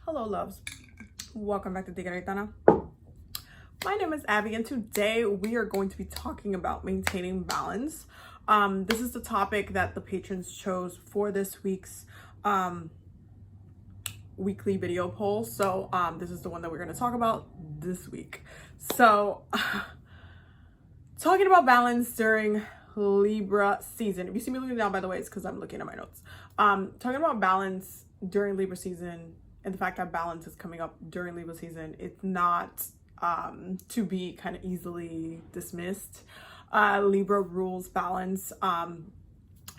Hello loves, welcome back to TigeraGitana. My name is Abby and today we are going to be talking about maintaining balance. This is the topic that the patrons chose for this week's weekly video poll. So this is the one that we're going to talk about this week. So talking about balance during Libra season. If you see me looking down, by the way, it's because I'm looking at my notes. Talking about balance during Libra season and the fact that balance is coming up during Libra season, it's not to be kind of easily dismissed. Libra rules balance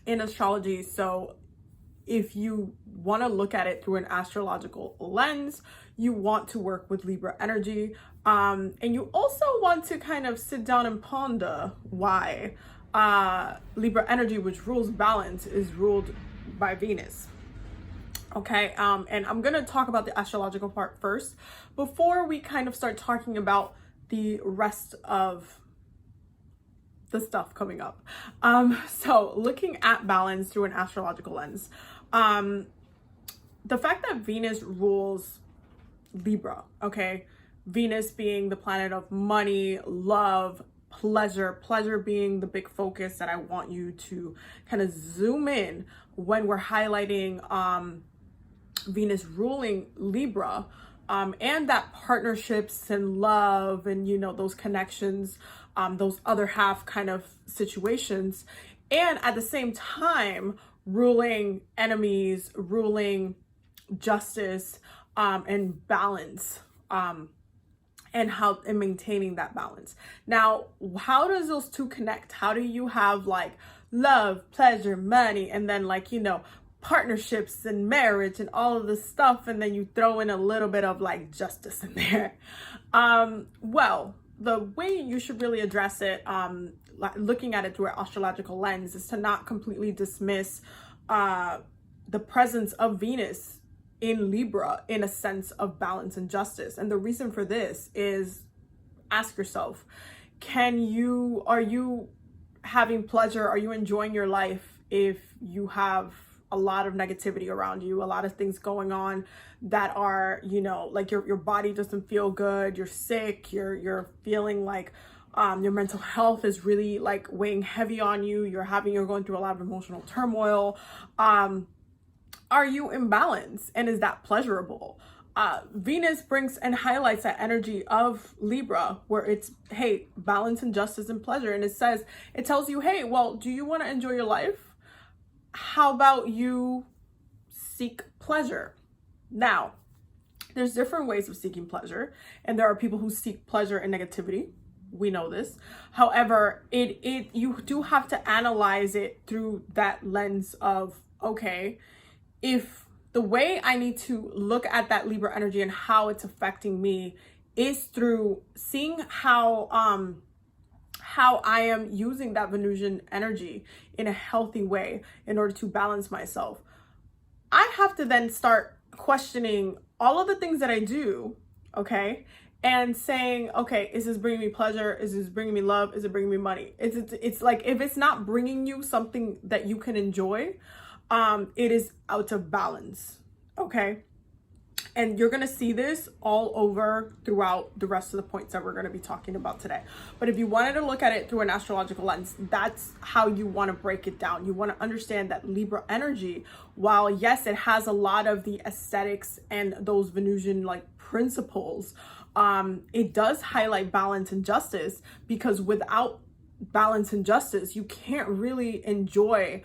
in astrology. So if you want to look at it through an astrological lens, you want to work with Libra energy. And you also want to kind of sit down and ponder why Libra energy, which rules balance, is ruled by Venus. Okay, and I'm gonna talk about the astrological part first before we kind of start talking about the rest of the stuff coming up. So looking at balance through an astrological lens, the fact that Venus rules Libra, okay, Venus being the planet of money, love, pleasure being the big focus that I want you to kind of zoom in when we're highlighting Venus ruling Libra, and that partnerships and love and, you know, those connections, those other half kind of situations, and at the same time ruling enemies, ruling justice, and balance, and maintaining that balance. Now, how does those two connect? How do you have like love, pleasure, money, and then like, you know, partnerships and marriage and all of this stuff, and then you throw in a little bit of like justice in there? Well, the way you should really address it, looking at it through an astrological lens, is to not completely dismiss the presence of Venus in Libra in a sense of balance and justice. And the reason for this is, ask yourself, are you having pleasure? Are you enjoying your life if you have a lot of negativity around you, a lot of things going on that are, you know, like your body doesn't feel good, you're sick, you're feeling like your mental health is really like weighing heavy on you, you're going through a lot of emotional turmoil? Are you in balance, and is that pleasurable? Venus brings and highlights that energy of Libra where it's, hey, balance and justice and pleasure. And it tells you, hey, well, do you want to enjoy your life? How about you seek pleasure? Now, there's different ways of seeking pleasure, and there are people who seek pleasure in negativity. We know this. However, you do have to analyze it through that lens of, okay, if the way I need to look at that Libra energy and how it's affecting me is through seeing how I am using that Venusian energy in a healthy way in order to balance myself, I have to then start questioning all of the things that I do, okay? And saying, okay, is this bringing me pleasure? Is this bringing me love? Is it bringing me money? It's like, if it's not bringing you something that you can enjoy, it is out of balance, okay? And you're going to see this all over throughout the rest of the points that we're going to be talking about today. But if you wanted to look at it through an astrological lens, that's how you want to break it down. You want to understand that Libra energy, while yes, it has a lot of the aesthetics and those Venusian like principles, it does highlight balance and justice, because without balance and justice, you can't really enjoy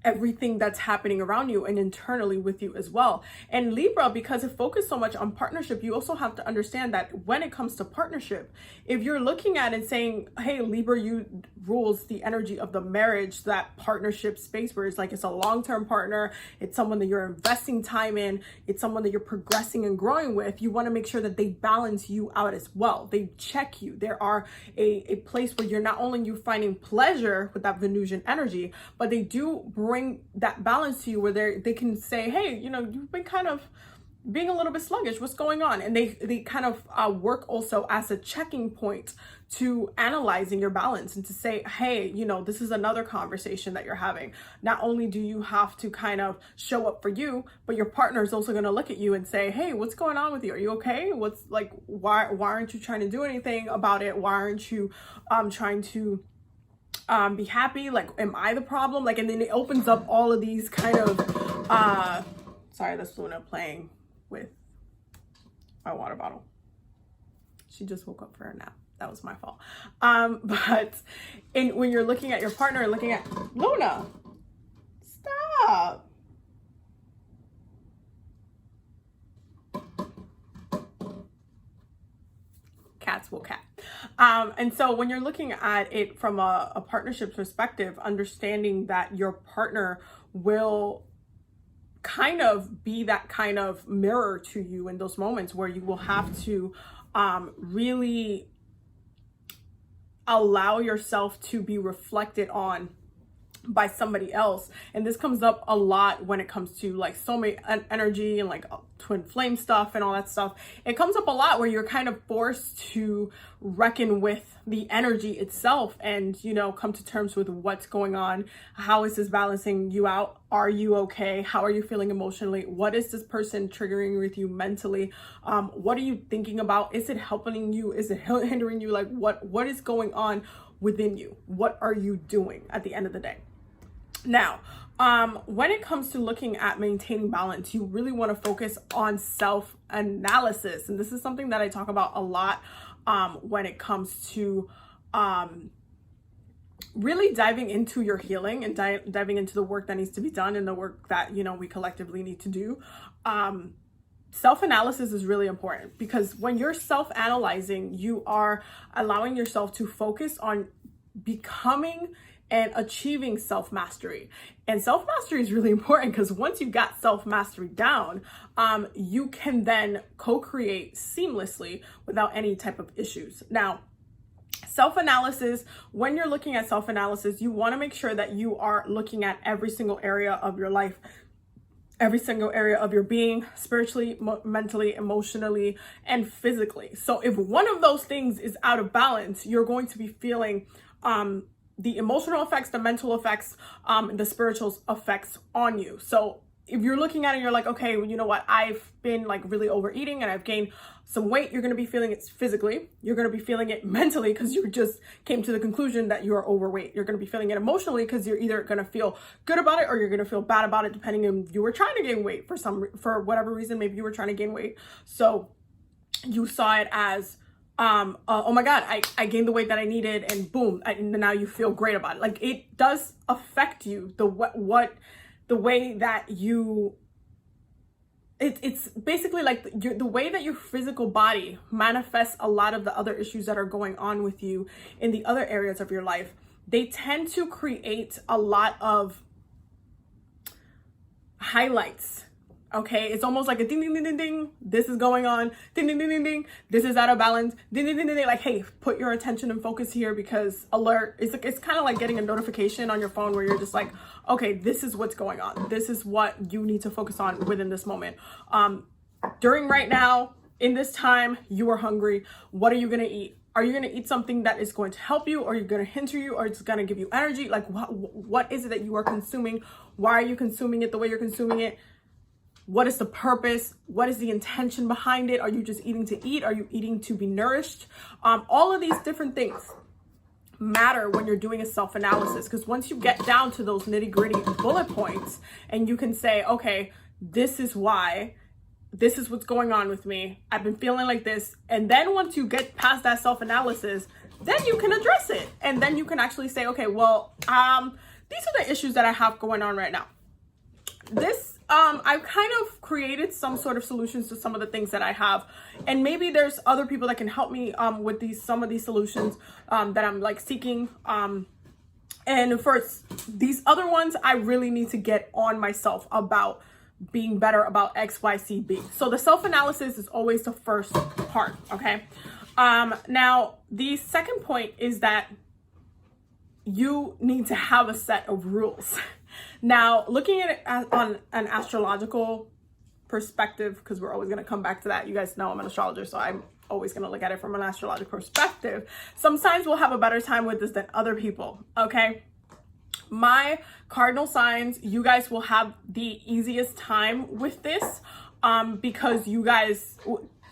everything that's happening around you and internally with you as well. And Libra, because it focuses so much on partnership, you also have to understand that when it comes to partnership, if you're looking at it saying, hey, Libra, you rules the energy of the marriage, that partnership space where it's like, it's a long-term partner, it's someone that you're investing time in, it's someone that you're progressing and growing with, you want to make sure that they balance you out as well. They check you. There are a place where you're not only you finding pleasure with that Venusian energy, but they do bring that balance to you where they can say, hey, you know, you've been kind of being a little bit sluggish. What's going on? And they kind of work also as a checking point to analyzing your balance and to say, hey, you know, this is another conversation that you're having. Not only do you have to kind of show up for you, but your partner is also going to look at you and say, hey, what's going on with you? Are you okay? What's like, why aren't you trying to do anything about it? Why aren't you trying to be happy? Like, am I the problem? Like, and then it opens up all of these kind of sorry, that's Luna playing with my water bottle. She just woke up for a nap. That was my fault. But when you're looking at your partner and looking at Luna, stop. Cats will cat. And so when you're looking at it from a partnership perspective, understanding that your partner will kind of be that kind of mirror to you in those moments where you will have to really allow yourself to be reflected on by somebody else. And this comes up a lot when it comes to like soulmate energy and like twin flame stuff and all that stuff. It comes up a lot where you're kind of forced to reckon with the energy itself and, you know, come to terms with what's going on. How is this balancing you out? Are you okay? How are you feeling emotionally? What is this person triggering with you mentally? What are you thinking about? Is it helping you? Is it hindering you? Like what is going on within you? What are you doing at the end of the day? Now, when it comes to looking at maintaining balance, you really want to focus on self-analysis. And this is something that I talk about a lot when it comes to really diving into your healing and diving into the work that needs to be done and the work that, you know, we collectively need to do. Self-analysis is really important because when you're self-analyzing, you are allowing yourself to focus on becoming and achieving self-mastery. And self-mastery is really important because once you've got self-mastery down, you can then co-create seamlessly without any type of issues. Now, self-analysis, when you're looking at self-analysis, you want to make sure that you are looking at every single area of your life, every single area of your being, spiritually, mentally, emotionally, and physically. So if one of those things is out of balance, you're going to be feeling the emotional effects, the mental effects, the spiritual effects on you. So if you're looking at it, you're like, okay, well, you know what? I've been like really overeating and I've gained some weight. You're going to be feeling it physically. You're going to be feeling it mentally because you just came to the conclusion that you're overweight. You're going to be feeling it emotionally because you're either going to feel good about it or you're going to feel bad about it, depending on if you were trying to gain weight for whatever reason. Maybe you were trying to gain weight. So you saw it as, oh my God, I gained the weight that I needed and boom, and now you feel great about it. Like it does affect you, the way that you, it's basically like the way that your physical body manifests a lot of the other issues that are going on with you in the other areas of your life. They tend to create a lot of highlights. Okay, it's almost like a ding, ding, ding, ding, ding. This is going on. Ding, ding, ding, ding, ding. This is out of balance. Ding, ding, ding, ding, ding. Like, hey, put your attention and focus here because alert. It's kind of like getting a notification on your phone where you're just like, okay, this is what's going on. This is what you need to focus on within this moment. During right now, in this time, you are hungry. What are you going to eat? Are you going to eat something that is going to help you, or are you going to hinder you, or it's going to give you energy? Like, what is it that you are consuming? Why are you consuming it the way you're consuming it? What is the purpose? What is the intention behind it? Are you just eating to eat? Are you eating to be nourished? All of these different things matter when you're doing a self-analysis, because once you get down to those nitty-gritty bullet points and you can say, okay, this is why, this is what's going on with me. I've been feeling like this. And then once you get past that self-analysis, then you can address it. And then you can actually say, okay, well, these are the issues that I have going on right now. I've kind of created some sort of solutions to some of the things that I have, and maybe there's other people that can help me with some of these solutions that I'm like seeking. And for these other ones, I really need to get on myself about being better about X, Y, C, B. So the self-analysis is always the first part. Okay. Now the second point is that you need to have a set of rules. Now, looking at it on an astrological perspective, because we're always going to come back to that. You guys know I'm an astrologer, so I'm always going to look at it from an astrological perspective. Some signs will have a better time with this than other people, okay? My cardinal signs, you guys will have the easiest time with this because you guys,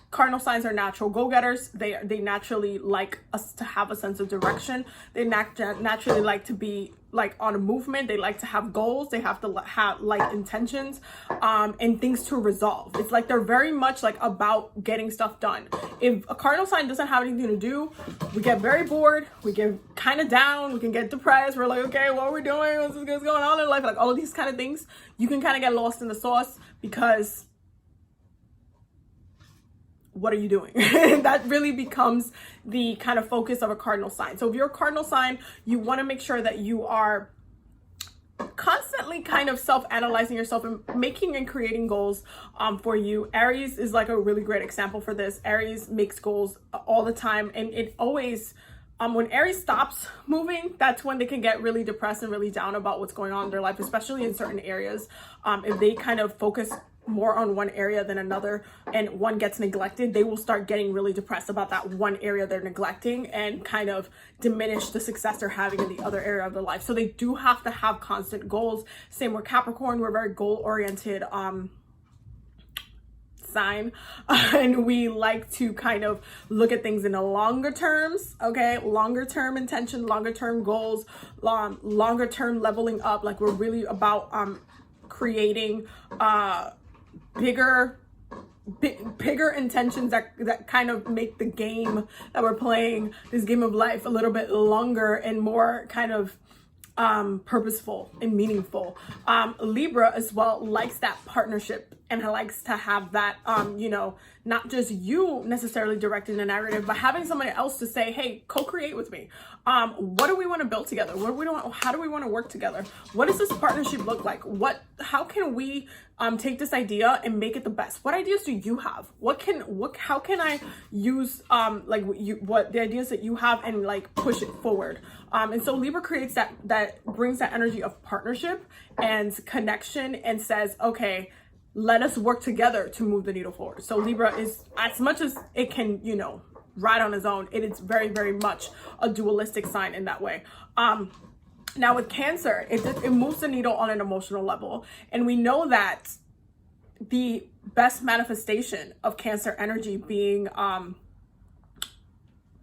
cardinal signs are natural go-getters. They naturally like us to have a sense of direction. They naturally like to be like on a movement. They like to have goals. They have to have like intentions and things to resolve. It's like they're very much like about getting stuff done. If a cardinal sign doesn't have anything to do, we get very bored. We get kind of down. We can get depressed. We're like, okay, what are we doing? What's going on in life? Like all of these kind of things. You can kind of get lost in the sauce because what are you doing? That really becomes the kind of focus of a cardinal sign. So if you're a cardinal sign, you want to make sure that you are constantly kind of self-analyzing yourself and making and creating goals for you. Aries is like a really great example for this. Aries makes goals all the time, and it always when Aries stops moving, that's when they can get really depressed and really down about what's going on in their life, especially in certain areas. If they kind of focus more on one area than another and one gets neglected, they will start getting really depressed about that one area they're neglecting and kind of diminish the success they're having in the other area of their life. So they do have to have constant goals. Same with Capricorn. We're very goal-oriented sign, and we like to kind of look at things in the longer terms, okay? Longer term intention, longer term goals, longer term leveling up. Like we're really about creating bigger intentions that kind of make the game that we're playing, this game of life, a little bit longer and more kind of purposeful and meaningful. Libra as well likes that partnership and likes to have that, you know, not just you necessarily directing the narrative, but having somebody else to say, hey, co-create with me. What do we want to build together? How do we want to work together? What does this partnership look like? How can we take this idea and make it the best? What ideas do you have? How can I use what the ideas that you have and like push it forward? And so Libra creates that brings that energy of partnership and connection and says, okay, let us work together to move the needle forward. So Libra is, as much as it can, you know, ride on its own, it is very, very much a dualistic sign in that way. Now with Cancer, it moves the needle on an emotional level. And we know that the best manifestation of Cancer energy being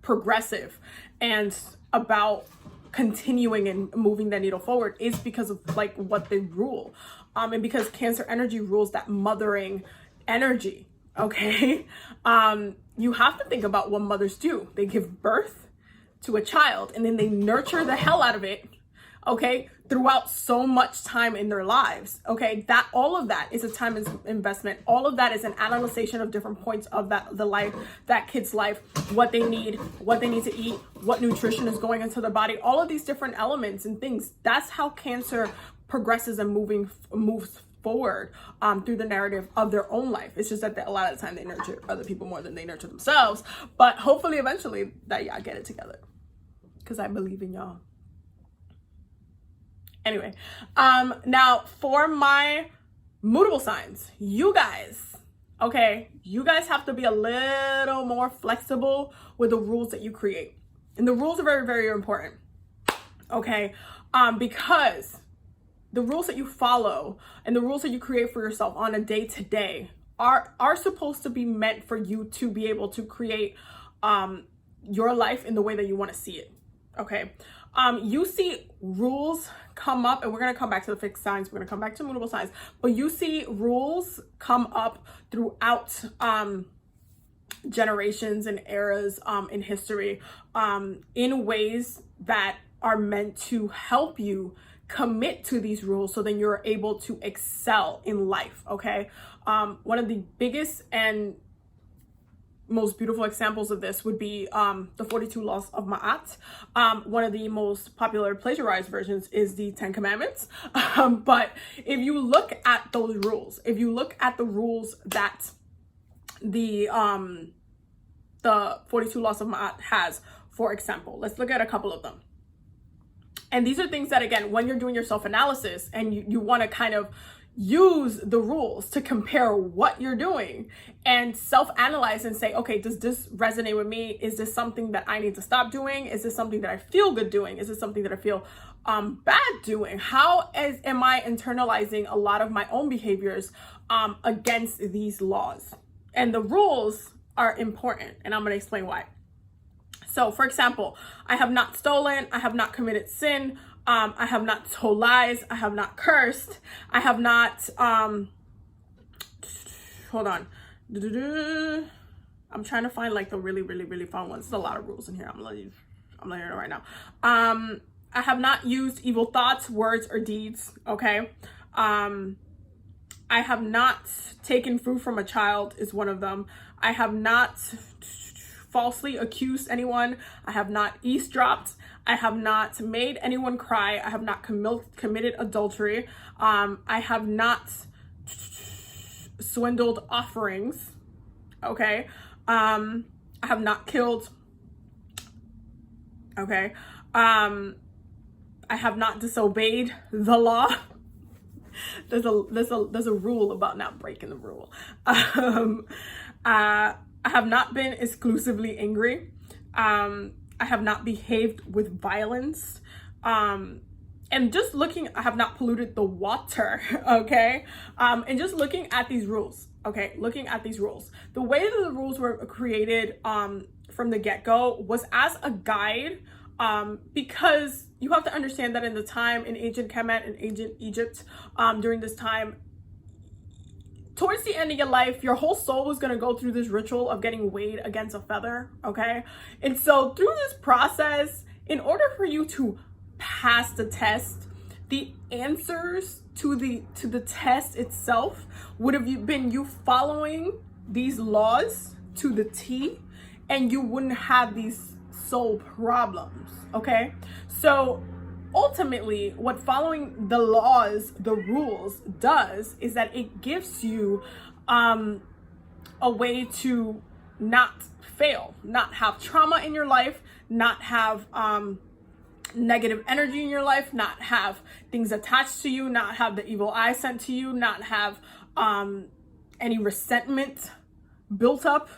progressive and about continuing and moving the needle forward is because of like what they rule. And because Cancer energy rules that mothering energy, okay? You have to think about what mothers do. They give birth to a child and then they nurture the hell out of it, okay, throughout so much time in their lives, okay? That all of that is a time investment. All of that is an analyzation of different points of the life, that kid's life, what they need to eat, what nutrition is going into their body, all of these different elements and things. That's how Cancer progresses and moves forward through the narrative of their own life. It's just that a lot of the time they nurture other people more than they nurture themselves. But hopefully eventually that y'all get it together, because I believe in y'all. Anyway, now for my mutable signs, you guys, okay, you guys have to be a little more flexible with the rules that you create. And the rules are very, very important, okay? Because the rules that you follow and the rules that you create for yourself on a day-to-day are supposed to be meant for you to be able to create your life in the way that you want to see it, okay? You see rules come up, and we're going to come back to the fixed signs. We're going to come back to mutable signs, but you see rules come up throughout generations and eras in history in ways that are meant to help you commit to these rules so then you're able to excel in life, okay? One of the biggest and most beautiful examples of this would be the 42 Laws of Maat. One of the most popular plagiarized versions is the 10 Commandments. But if you look at those rules, if you look at the rules that the 42 Laws of Maat has, for example, let's look at a couple of them. And these are things that, again, when you're doing your self-analysis and you want to kind of, use the rules to compare what you're doing and self-analyze and say, okay, does this resonate with me? Is this something that I need to stop doing? Is this something that I feel good doing? Is this something that I feel bad doing? Am I internalizing a lot of my own behaviors against these laws? And the rules are important, and I'm going to explain why. So, for example, I have not stolen, I have not committed sin, I have not told lies, I have not cursed, I have not, hold on. I'm trying to find like the really, really, really fun ones. There's a lot of rules in here. I'm letting you know right now. I have not used evil thoughts, words, or deeds, okay? I have not taken food from a child is one of them. I have not falsely accused anyone. I have not eavesdropped. I have not made anyone cry. I have not committed adultery. I have not swindled offerings. Okay. I have not killed. Okay. I have not disobeyed the law. There's a rule about not breaking the rule. I have not been exclusively angry. I have not behaved with violence. And just looking, I have not polluted the water, okay? And just looking at these rules, okay? Looking at these rules. The way that the rules were created from the get-go was as a guide, because you have to understand that in the time in ancient Kemet and ancient Egypt, during this time, towards the end of your life, your whole soul was going to go through this ritual of getting weighed against a feather, okay? And so through this process, in order for you to pass the test, the answers to the test itself would have been you following these laws to the T, and you wouldn't have these soul problems, okay? So ultimately, what following the laws, the rules does is that it gives you a way to not fail, not have trauma in your life, not have negative energy in your life, not have things attached to you, not have the evil eye sent to you, not have any resentment built up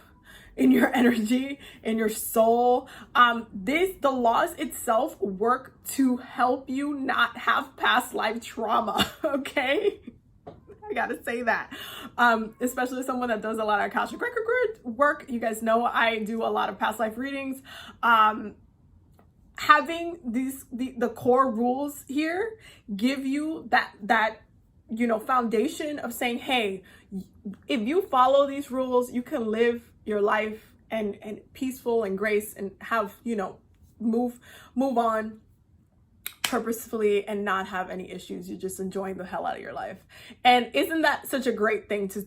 in your energy, in your soul. The laws itself work to help you not have past life trauma, okay? I gotta say that. Especially someone that does a lot of Akashic record work. You guys know I do a lot of past life readings. Having the core rules here give you that foundation of saying, hey, if you follow these rules, you can live your life and peaceful and grace and have, move on purposefully and not have any issues. You're just enjoying the hell out of your life. And isn't that such a great thing to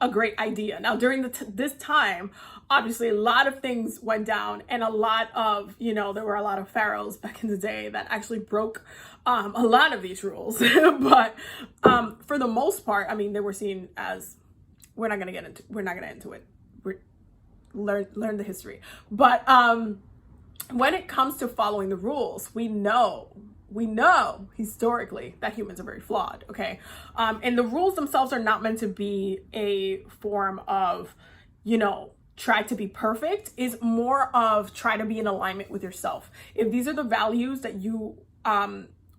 a great idea? Now, during this time, obviously a lot of things went down, and a lot of, there were a lot of pharaohs back in the day that actually broke a lot of these rules. But for the most part, I mean, they were seen as, we're not gonna get into it. Learn the history. But when it comes to following the rules, we know historically that humans are very flawed, okay? And the rules themselves are not meant to be a form of, try to be perfect. Is more of try to be in alignment with yourself. If these are the values that you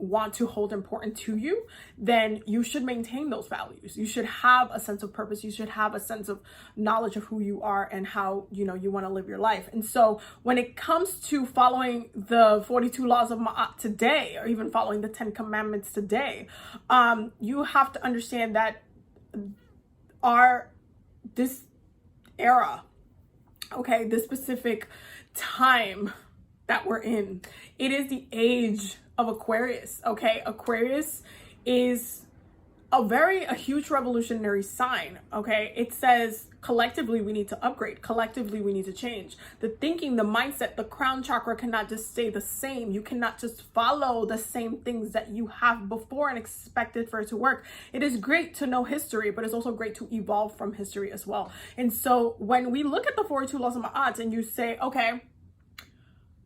want to hold important to you, then you should maintain those values. You should have a sense of purpose. You should have a sense of knowledge of who you are and how, you want to live your life. And so when it comes to following the 42 laws of Maat today, or even following the 10 commandments today, you have to understand that this era, okay, this specific time that we're in, it is the age of Aquarius, okay? Aquarius is a huge revolutionary sign, okay? It says collectively we need to upgrade, collectively we need to change. The thinking, the mindset, the crown chakra cannot just stay the same. You cannot just follow the same things that you have before and expect it for it to work. It is great to know history, but it's also great to evolve from history as well. And so when we look at the 42 laws of Ma'at and you say, okay,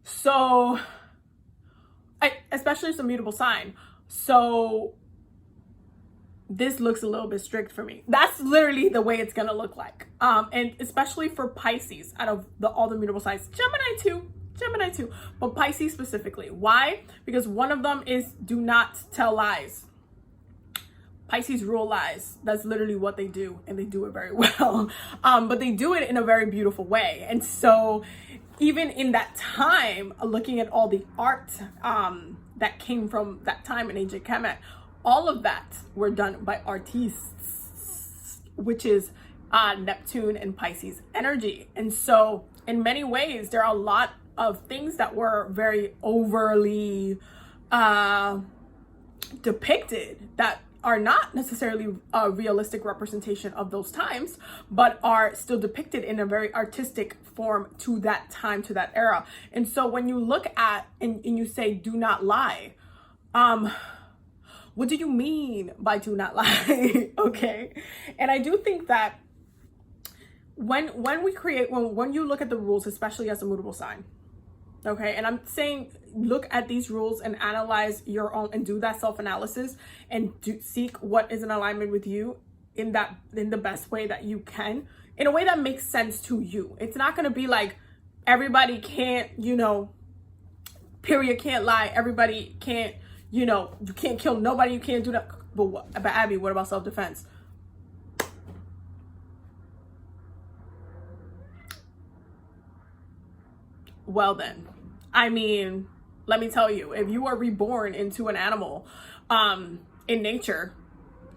so, especially it's a mutable sign. So this looks a little bit strict for me. That's literally the way it's gonna look like. And especially for Pisces, out of all the mutable signs, Gemini too, but Pisces specifically. Why? Because one of them is do not tell lies. Pisces rule lies. That's literally what they do, and they do it very well. But they do it in a very beautiful way. And so even in that time, looking at all the art that came from that time in ancient Kemet, all of that were done by artistes, which is Neptune and Pisces energy. And so in many ways, there are a lot of things that were very overly depicted that are not necessarily a realistic representation of those times, but are still depicted in a very artistic form to that time, to that era. And so when you look at and you say, do not lie, what do you mean by do not lie? Okay. And I do think that when you look at the rules, especially as a mutable sign, okay, and I'm saying look at these rules and analyze your own and do that self-analysis and seek what is in alignment with you in the best way that you can, in a way that makes sense to you. It's not going to be like everybody can't, period, can't lie. Everybody can't, you can't kill nobody. You can't do that. But Abby, what about self-defense? Well then, I mean, let me tell you, if you are reborn into an animal in nature,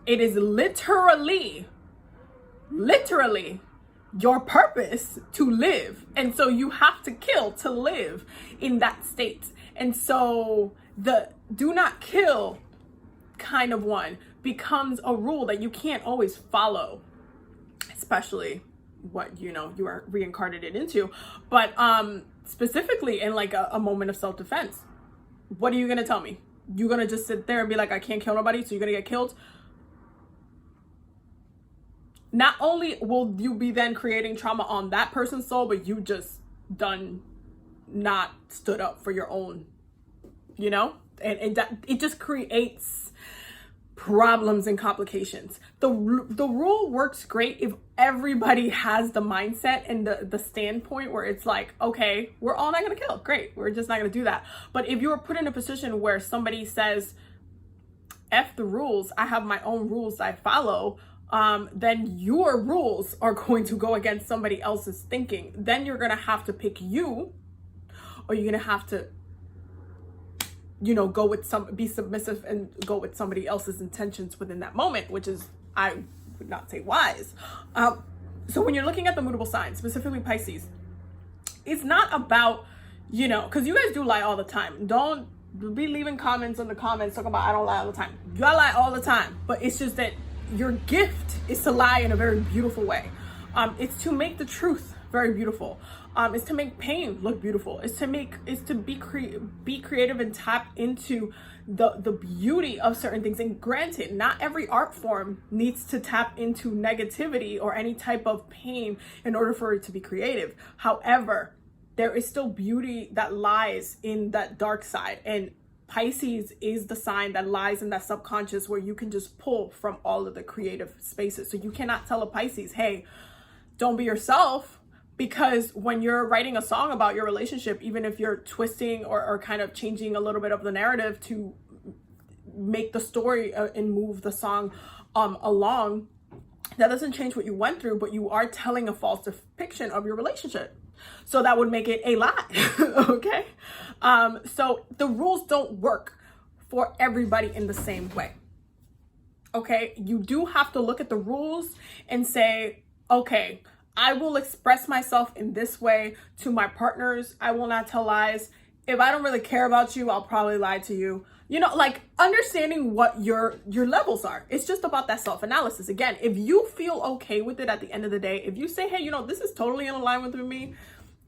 it is literally your purpose to live. And so you have to kill to live in that state. And so the do not kill kind of one becomes a rule that you can't always follow, especially what, you are reincarnated into. But specifically in like a moment of self-defense, what are you going to tell me? You're going to just sit there and be like, I can't kill nobody, so you're going to get killed? Not only will you be then creating trauma on that person's soul, but you just not stood up for your own, and it just creates problems and complications. The rule works great if everybody has the mindset and the standpoint where it's like, okay, we're all not gonna kill. Great, we're just not gonna do that. But if you are put in a position where somebody says, F the rules, I have my own rules I follow, then your rules are going to go against somebody else's thinking. Then you're gonna have to pick you, or you're gonna have to go with be submissive and go with somebody else's intentions within that moment, which is, I would not say wise. So when you're looking at the mutable signs, specifically Pisces, it's not about, because you guys do lie all the time. Don't be leaving comments in the comments talking about I don't lie all the time. Y'all lie all the time, but it's just that your gift is to lie in a very beautiful way. It's to make the truth very beautiful. It's to make pain look beautiful. It's to be creative and tap into the beauty of certain things. And granted, not every art form needs to tap into negativity or any type of pain in order for it to be creative. However, there is still beauty that lies in that dark side. And Pisces is the sign that lies in that subconscious where you can just pull from all of the creative spaces. So you cannot tell a Pisces, hey, don't be yourself. Because when you're writing a song about your relationship, even if you're twisting or kind of changing a little bit of the narrative to make the story and move the song along, that doesn't change what you went through, but you are telling a false depiction of your relationship. So that would make it a lie, okay? So the rules don't work for everybody in the same way, okay? You do have to look at the rules and say, okay, I will express myself in this way to my partners. I will not tell lies. If I don't really care about you, I'll probably lie to you. Like understanding what your levels are. It's just about that self-analysis. Again, if you feel okay with it at the end of the day, if you say, hey, this is totally in alignment with me,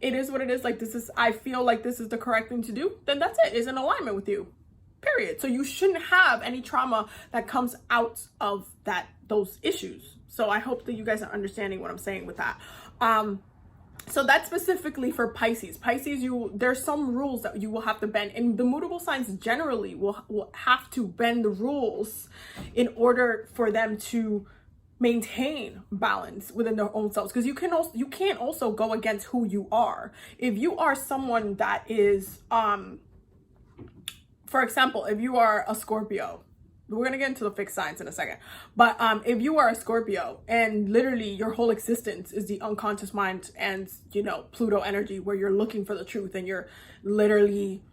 it is what it is. Like I feel like this is the correct thing to do, then that's it. It's in alignment with you, period. So you shouldn't have any trauma that comes out of those issues. So I hope that you guys are understanding what I'm saying with that. So that's specifically for Pisces. Pisces, there's some rules that you will have to bend, and the mutable signs generally will have to bend the rules in order for them to maintain balance within their own selves. Because you can't also go against who you are. If you are someone that is, for example, if you are a Scorpio, we're going to get into the fixed signs in a second. But if you are a Scorpio and literally your whole existence is the unconscious mind and, you know, Pluto energy, where you're looking for the truth and you're literally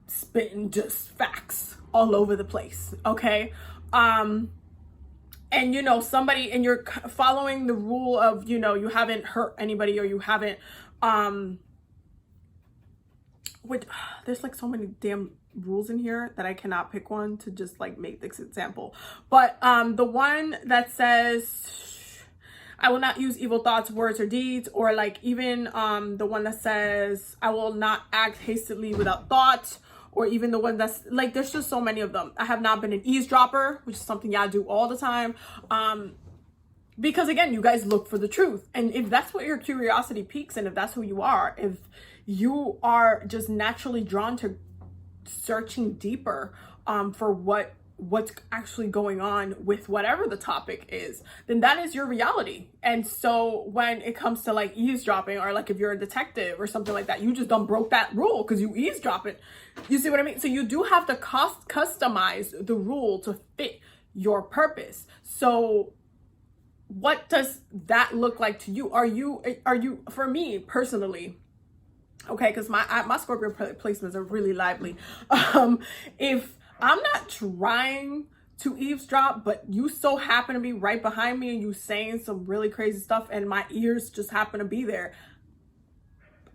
spitting just facts all over the place. Okay. And, you know, somebody, and you're following the rule of, you know, you haven't hurt anybody, or you haven't, there's like so many damn rules in here that I cannot pick one to just like make this example. But the one that says I will not use evil thoughts, words, or deeds, or like even the one that says I will not act hastily without thought, or even the one that's like, there's just so many of them. I have not been an eavesdropper, which is something y'all do all the time. Because again, you guys look for the truth. And if that's what your curiosity piques, and if that's who you are, if you are just naturally drawn to searching deeper for what's actually going on with whatever the topic is, then that is your reality. And so when it comes to like eavesdropping, or like if you're a detective or something like that, you just done broke that rule because you eavesdropping. You see what I mean? So you do have to customize the rule to fit your purpose. So what does that look like to you? Are you, for me personally, okay, because my Scorpio placements are really lively. If I'm not trying to eavesdrop, but you so happen to be right behind me and you saying some really crazy stuff and my ears just happen to be there,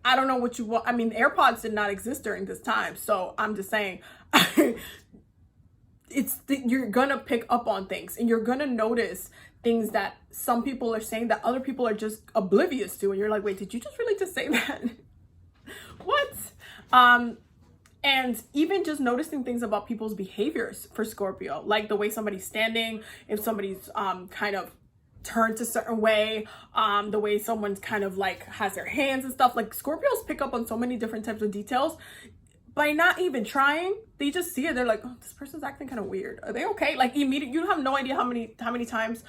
I don't know what you want. I mean, AirPods did not exist during this time. So I'm just saying, you're gonna pick up on things, and you're gonna notice things that some people are saying that other people are just oblivious to. And you're like, wait, did you just really just say that? What? And even just noticing things about people's behaviors for Scorpio, like the way somebody's standing, if somebody's kind of turned a certain way, the way someone's kind of like has their hands and stuff. Like Scorpios pick up on so many different types of details by not even trying. They just see it. They're like, oh, this person's acting kind of weird. Are they okay? Like immediately, you have no idea how many times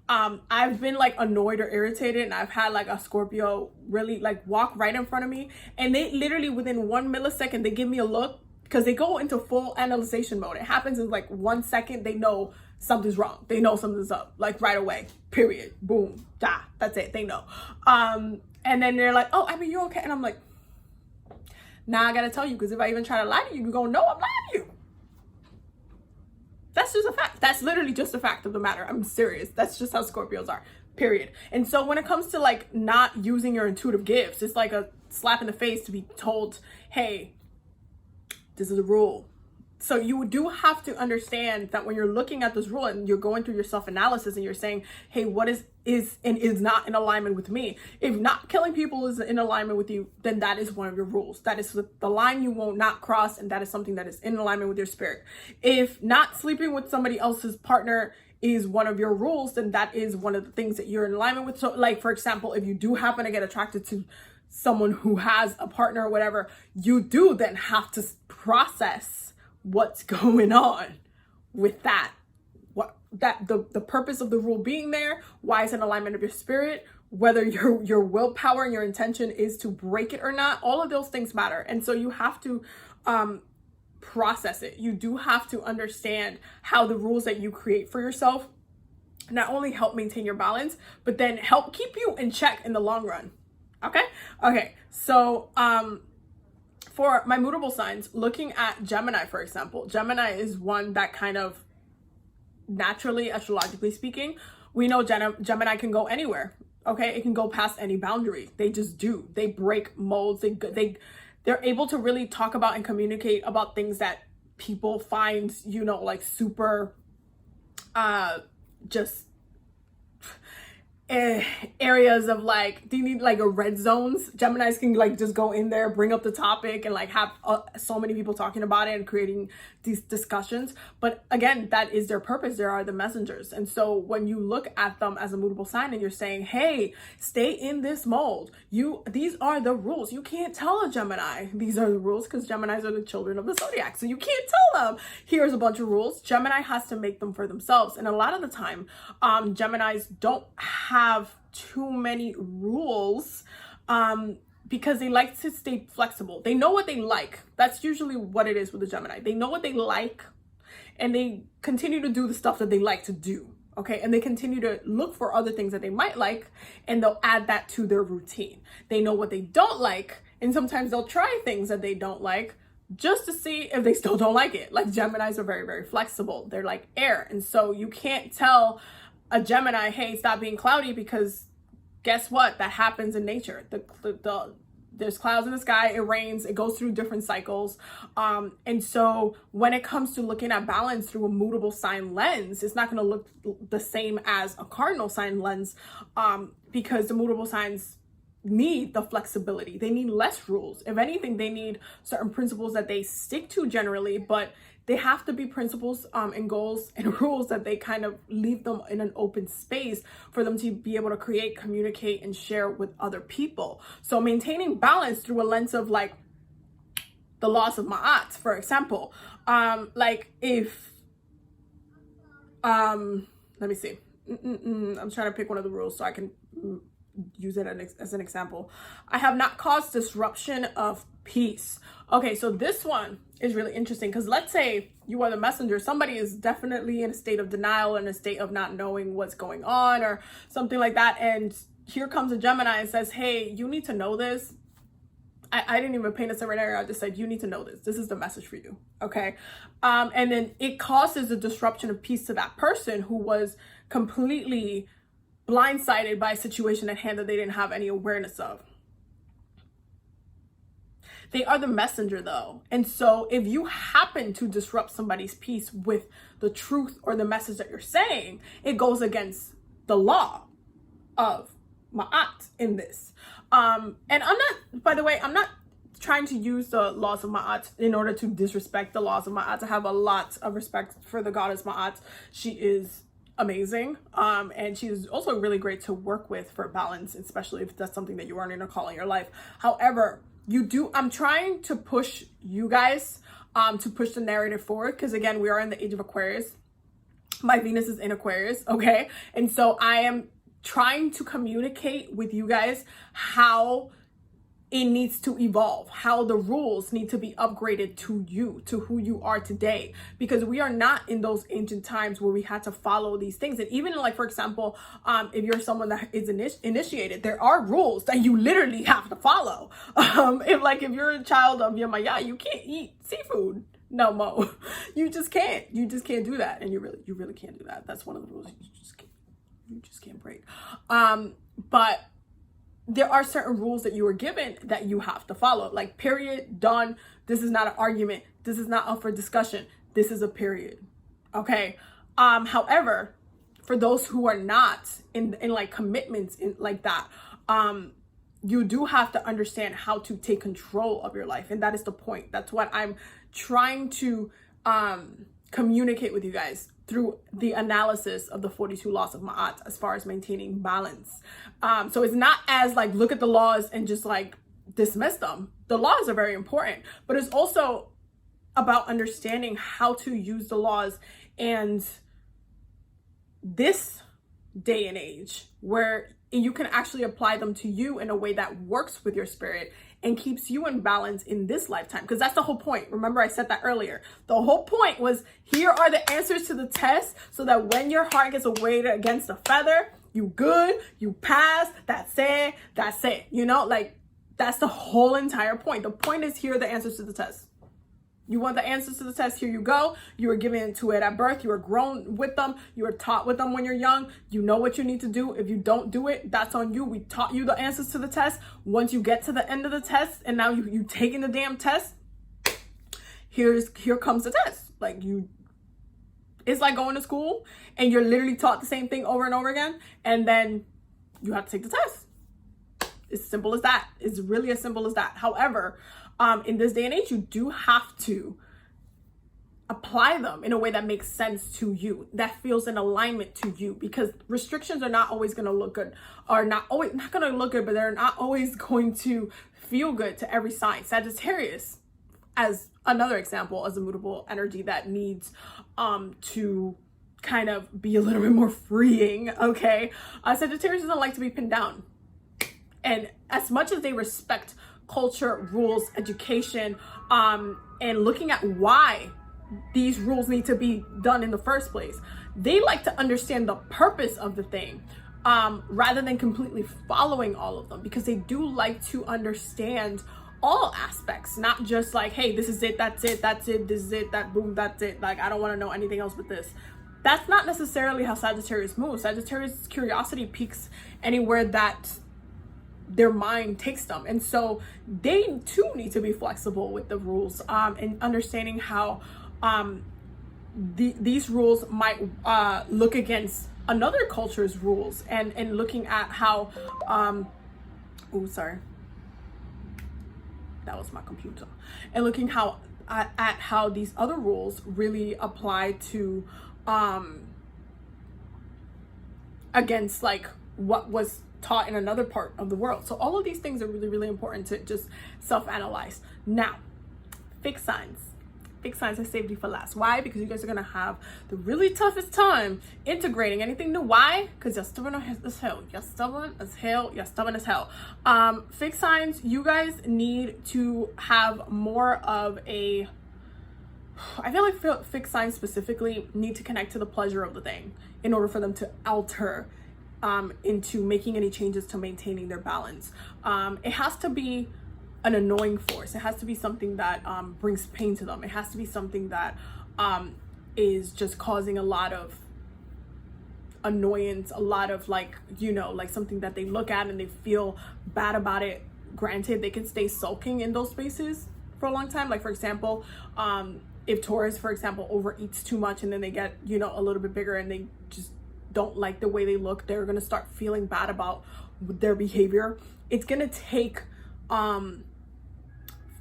I've been like annoyed or irritated, and I've had like a Scorpio really like walk right in front of me, and they literally within 1 millisecond they give me a look, because they go into full analyzation mode. It happens in like 1 second. They know something's wrong. They know something's up, like right away, period, boom, da, that's it. They know. And then they're like, oh, I mean, you okay? And I'm like, nah, I gotta tell you, because if I even try to lie to you, you're gonna know I'm lying to you. That's just a fact. That's literally just a fact of the matter. I'm serious. That's just how Scorpios are, period. And so when it comes to like not using your intuitive gifts, it's like a slap in the face to be told, hey, this is a rule. So you do have to understand that when you're looking at this rule and you're going through your self-analysis and you're saying, hey, what is and is not in alignment with me? If not killing people is in alignment with you, then that is one of your rules. That is the line you will not cross, and that is something that is in alignment with your spirit. If not sleeping with somebody else's partner is one of your rules, then that is one of the things that you're in alignment with. So like, for example, if you do happen to get attracted to someone who has a partner or whatever, you do then have to process what's going on with that, the purpose of the rule being there, why it's in alignment of your spirit, whether your willpower and your intention is to break it or not. All of those things matter. And so you have to process it. You do have to understand how the rules that you create for yourself not only help maintain your balance, but then help keep you in check in the long run. Okay, so for my mutable signs, looking at Gemini, for example, Gemini is one that kind of naturally, astrologically speaking, we know Gemini can go anywhere. Okay, it can go past any boundary. They just do. They break molds. They're able to really talk about and communicate about things that people find, you know, like super, just areas of like, do you need like a red zones? Geminis can like just go in there, bring up the topic, and like have so many people talking about it and creating these discussions. But again, that is their purpose. There are the messengers. And so when you look at them as a mutable sign and you're saying, hey, stay in this mold, these are the rules. You can't tell a Gemini these are the rules, because Geminis are the children of the zodiac. So you can't tell them here's a bunch of rules. Gemini has to make them for themselves. And a lot of the time, Geminis don't have too many rules, because they like to stay flexible. They know what they like. That's usually what it is with the Gemini. They know what they like, and they continue to do the stuff that they like to do. Okay, and they continue to look for other things that they might like, and they'll add that to their routine. They know what they don't like, and sometimes they'll try things that they don't like just to see if they still don't like it. Like, Geminis are very, very flexible. They're like air. And so you can't tell a Gemini, hey, stop being cloudy, because guess what? That happens in nature. There's clouds in the sky, it rains, it goes through different cycles. And so when it comes to looking at balance through a mutable sign lens, it's not going to look the same as a cardinal sign lens, because the mutable signs need the flexibility. They need less rules. If anything, they need certain principles that they stick to generally, but they have to be principles and goals and rules that they kind of leave them in an open space for them to be able to create, communicate, and share with other people. So maintaining balance through a lens of like the laws of Maat, for example, like if, let me see, I'm trying to pick one of the rules so I can use it as an example. I have not caused disruption of peace. Okay, so this one is really interesting, because let's say you are the messenger. Somebody is definitely in a state of denial, in a state of not knowing what's going on or something like that. And here comes a Gemini and says, hey, you need to know this. I didn't even paint a scenario. I just said, you need to know this. This is the message for you. Okay. And then it causes a disruption of peace to that person who was completely blindsided by a situation at hand that they didn't have any awareness of. They are the messenger though. And so if you happen to disrupt somebody's peace with the truth or the message that you're saying, it goes against the law of Maat in this. And I'm not, by the way, I'm not trying to use the laws of Maat in order to disrespect the laws of Maat. I have a lot of respect for the goddess Maat. She is amazing, and she's also really great to work with for balance, especially if that's something that you aren't in a call in your life. However, I'm trying to push you guys to push the narrative forward, because again, we are in the age of Aquarius. My Venus is in Aquarius, okay? And so I am trying to communicate with you guys how it needs to evolve, how the rules need to be upgraded to you, to who you are today, because we are not in those ancient times where we had to follow these things. And even like, for example, if you're someone that is initiated, there are rules that you literally have to follow. If you're a child of Yamaya, you can't eat seafood no more. You just can't do that. And you really can't do that. That's one of the rules you just can't break. But there are certain rules that you were given that you have to follow. Like, period, done. This is not an argument. This is not up for discussion. This is a period. Okay. However, for those who are not in like commitments in like that, you do have to understand how to take control of your life. And that is the point. That's what I'm trying to communicate with you guys through the analysis of the 42 laws of Maat as far as maintaining balance. So it's not as like, look at the laws and just like dismiss them. The laws are very important, but it's also about understanding how to use the laws and this day and age where you can actually apply them to you in a way that works with your spirit and keeps you in balance in this lifetime. Because that's the whole point. Remember, I said that earlier. The whole point was, here are the answers to the test so that when your heart gets weighed against a feather, you good, you pass, that's it. You know, like, that's the whole entire point. The point is, here are the answers to the test. You want the answers to the test, here you go. You were given to it at birth. You were grown with them. You were taught with them when you're young. You know what you need to do. If you don't do it, that's on you. We taught you the answers to the test. Once you get to the end of the test and now you taking the damn test, here comes the test. Like, it's like going to school and you're literally taught the same thing over and over again. And then you have to take the test. It's simple as that. It's really as simple as that. However, in this day and age, you do have to apply them in a way that makes sense to you, that feels in alignment to you, because restrictions are not always going to look good, are not going to look good, but they're not always going to feel good to every sign. Sagittarius, as another example, as a mutable energy that needs to kind of be a little bit more freeing, okay? Sagittarius doesn't like to be pinned down. And as much as they respect culture, rules, education, and looking at why these rules need to be done in the first place, they like to understand the purpose of the thing, rather than completely following all of them, because they do like to understand all aspects, not just like, hey, this is it, that's it, this is it, that boom, that's it. Like, I don't want to know anything else but this. That's not necessarily how Sagittarius moves. Sagittarius' curiosity peaks anywhere that their mind takes them. And so they too need to be flexible with the rules, and understanding how these rules might look against another culture's rules, and looking at how oh, sorry, that was my computer, and looking how at how these other rules really apply to against like what was taught in another part of the world. So all of these things are really, really important to just self-analyze. Now, fixed signs. Fixed signs I saved you for last. Why? Because you guys are gonna have the really toughest time integrating anything new. Why? Because you're stubborn as hell. You're stubborn as hell. You're stubborn as hell. Fixed signs, you guys need to have more of a, I feel like fixed signs specifically need to connect to the pleasure of the thing in order for them to alter into making any changes to maintaining their balance. It has to be an annoying force. It has to be something that brings pain to them. It has to be something that is just causing a lot of annoyance, a lot of like, you know, like something that they look at and they feel bad about it. Granted, they can stay sulking in those spaces for a long time. Like, for example, if Taurus, for example, overeats too much and then they get, you know, a little bit bigger and they just don't like the way they look, they're going to start feeling bad about their behavior. It's going to take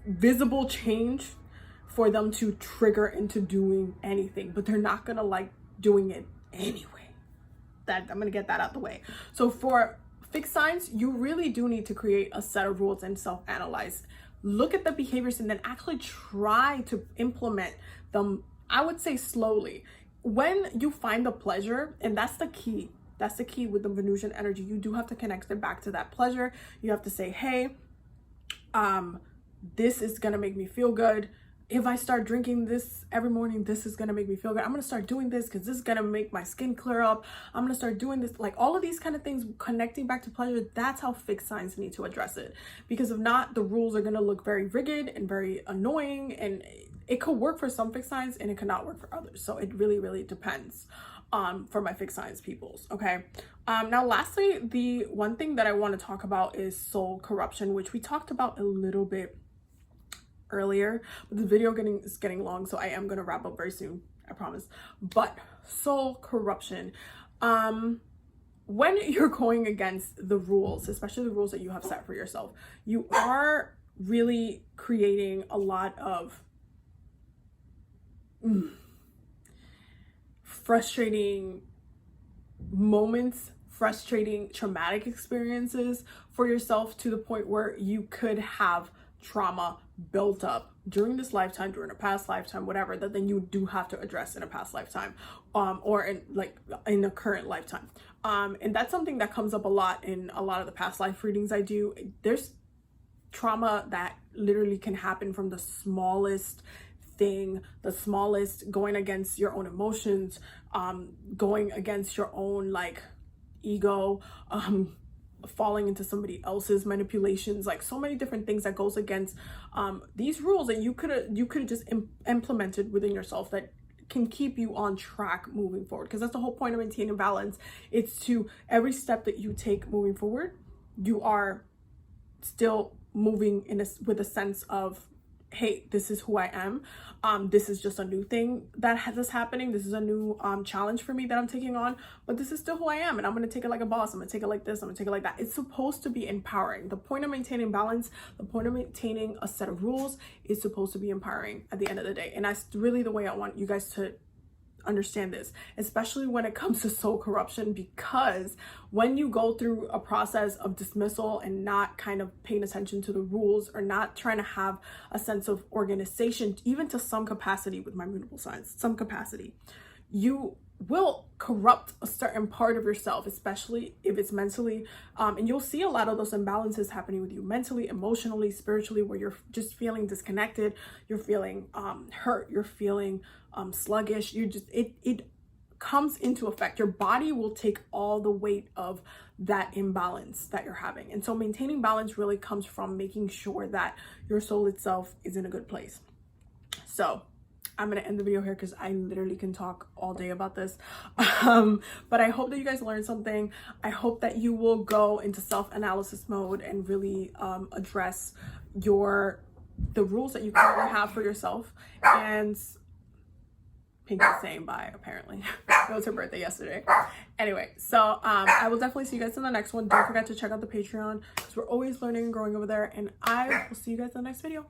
visible change for them to trigger into doing anything, but they're not going to like doing it anyway. That I'm going to get that out the way. So for fixed signs, you really do need to create a set of rules and self-analyze. Look at the behaviors and then actually try to implement them, I would say slowly. When you find the pleasure, and that's the key with the Venusian energy, you do have to connect it back to that pleasure. You have to say, hey, this is gonna make me feel good. If I start drinking this every morning, this is gonna make me feel good. I'm gonna start doing this because this is gonna make my skin clear up. I'm gonna start doing this, like all of these kind of things, connecting back to pleasure. That's how fixed signs need to address it. Because if not, the rules are gonna look very rigid and very annoying, and it could work for some fixed signs and it could not work for others. So it really, really depends for my fixed signs peoples, okay? Now, lastly, the one thing that I want to talk about is soul corruption, which we talked about a little bit earlier, but the video is getting long, so I am going to wrap up very soon, I promise. But soul corruption, when you're going against the rules, especially the rules that you have set for yourself, you are really creating a lot of frustrating moments, frustrating traumatic experiences for yourself, to the point where you could have trauma built up during this lifetime, during a past lifetime, whatever, that then you do have to address in a past lifetime, or in a current lifetime. And that's something that comes up a lot in a lot of the past life readings I do. There's trauma that literally can happen from the smallest thing, the smallest, going against your own emotions, going against your own like ego, falling into somebody else's manipulations, like so many different things that goes against these rules that you could have just implemented within yourself that can keep you on track moving forward. Because that's the whole point of maintaining balance. It's to every step that you take moving forward, you are still moving with a sense of hey, this is who I am. This is just a new thing that is happening. This is a new challenge for me that I'm taking on, but this is still who I am, and I'm going to take it like a boss. I'm going to take it like this. I'm going to take it like that. It's supposed to be empowering. The point of maintaining balance, the point of maintaining a set of rules is supposed to be empowering at the end of the day. And that's really the way I want you guys to understand this, especially when it comes to soul corruption, because when you go through a process of dismissal and not kind of paying attention to the rules, or not trying to have a sense of organization, even to some capacity with my mutable signs, some capacity, you will corrupt a certain part of yourself, especially if it's mentally, and you'll see a lot of those imbalances happening with you mentally, emotionally, spiritually, where you're just feeling disconnected, you're feeling hurt, you're feeling sluggish. You just, it comes into effect. Your body will take all the weight of that imbalance that you're having. And so maintaining balance really comes from making sure that your soul itself is in a good place. So I'm going to end the video here because I literally can talk all day about this. But I hope that you guys learned something. I hope that you will go into self-analysis mode and really address the rules that you currently have for yourself. And Pinky's saying bye, apparently. It was her birthday yesterday. Anyway, so I will definitely see you guys in the next one. Don't forget to check out the Patreon because we're always learning and growing over there. And I will see you guys in the next video.